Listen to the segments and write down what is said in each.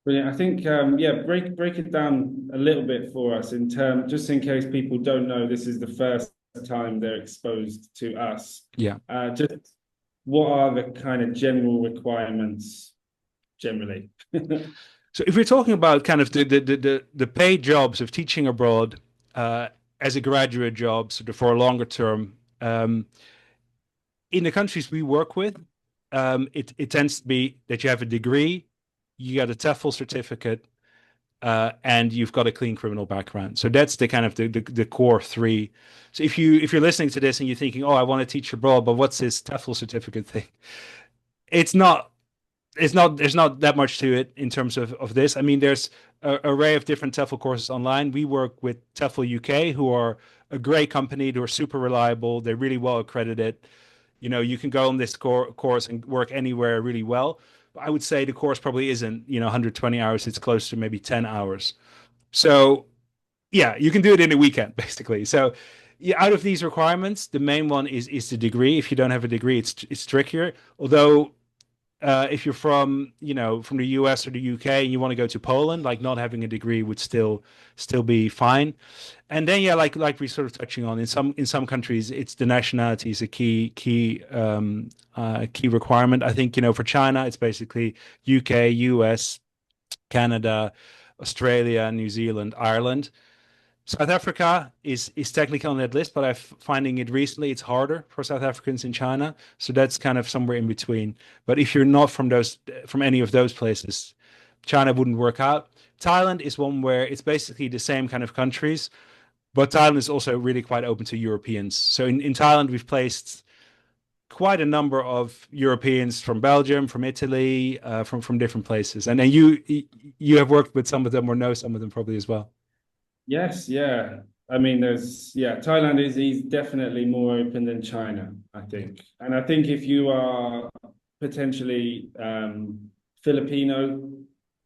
Brilliant. I think, yeah, break it down a little bit for us in term, just in case people don't know, this is the first time they're exposed to us. Yeah. Just what are the kind of general requirements generally? So if we're talking about kind of the paid jobs of teaching abroad as a graduate job, sort of for a longer term, in the countries we work with, it tends to be that you have a degree, you got a TEFL certificate, and you've got a clean criminal background. So that's the kind of the core three. So if you're listening to this and you're thinking, oh, I want to teach abroad, but what's this TEFL certificate thing? It's not there's not that much to it in terms of this. I mean, there's an array of different TEFL courses online. We work with TEFL UK, who are a great company. They're super reliable. They're really well accredited. You can go on this course and work anywhere really well. But I would say the course probably isn't 120 hours. It's close to maybe 10 hours. So yeah, you can do it in a weekend basically. So yeah, out of these requirements, the main one is the degree. If you don't have a degree, it's trickier. Although if you're from the US or the UK and you want to go to Poland, like not having a degree would still be fine. And then yeah, like we're sort of touching on in some countries, it's the nationality is a key requirement. I think for China, it's basically UK, US, Canada, Australia, New Zealand, Ireland. South Africa is technically on that list, but I'm finding it recently it's harder for South Africans in China. So that's kind of somewhere in between. But if you're not from any of those places, China wouldn't work out. Thailand is one where it's basically the same kind of countries, but Thailand is also really quite open to Europeans. So in Thailand, we've placed quite a number of Europeans from Belgium, from Italy, from different places. And then you have worked with some of them or know some of them probably as well. Yes, yeah. I mean, Thailand is definitely more open than China, I think. And I think if you are potentially Filipino,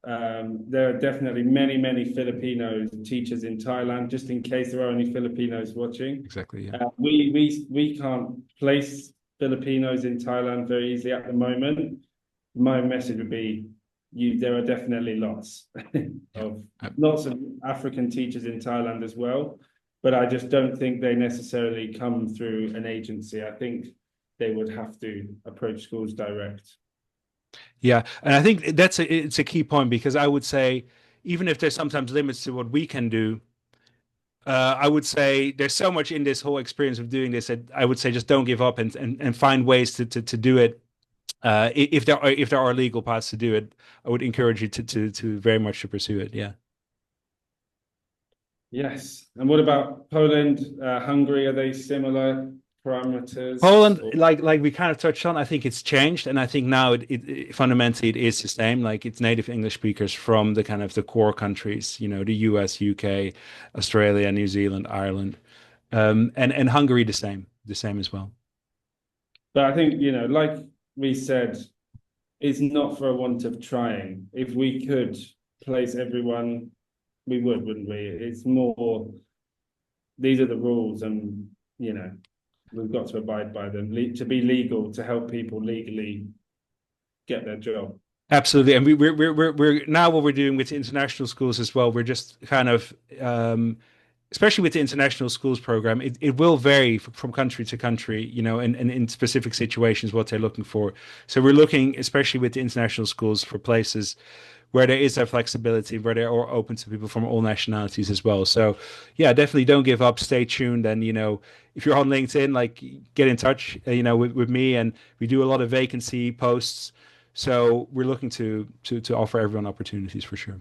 there are definitely many, many Filipino teachers in Thailand, just in case there are any Filipinos watching. Exactly. Yeah. We can't place Filipinos in Thailand very easily at the moment. My message would be there are definitely Yeah. of lots of African teachers in Thailand as well, but I just don't think they necessarily come through an agency. I think they would have to approach schools direct. Yeah, and I think it's a key point because I would say even if there's sometimes limits to what we can do, I would say there's so much in this whole experience of doing this that I would say just don't give up and find ways to do it. If there are legal paths to do it, I would encourage you to very much to pursue it. Yeah. Yes. And what about Poland, Hungary? Are they similar parameters? Poland, like we kind of touched on, I think it's changed, and I think now it fundamentally it is the same. Like it's native English speakers from the kind of the core countries, the US, UK, Australia, New Zealand, Ireland, and Hungary the same as well. But I think, like we said, it's not for a want of trying. If we could place everyone, we would, wouldn't we? It's more, these are the rules, and, we've got to abide by them to be legal, to help people legally get their job. Absolutely, and we're now what we're doing with international schools as well. We're just kind of especially with the international schools program, it will vary from country to country, and in specific situations what they're looking for. So we're looking, especially with the international schools, for places where there is that flexibility, where they're all open to people from all nationalities as well. So yeah, definitely don't give up. Stay tuned, and if you're on LinkedIn, like get in touch, with me, and we do a lot of vacancy posts. So we're looking to offer everyone opportunities for sure.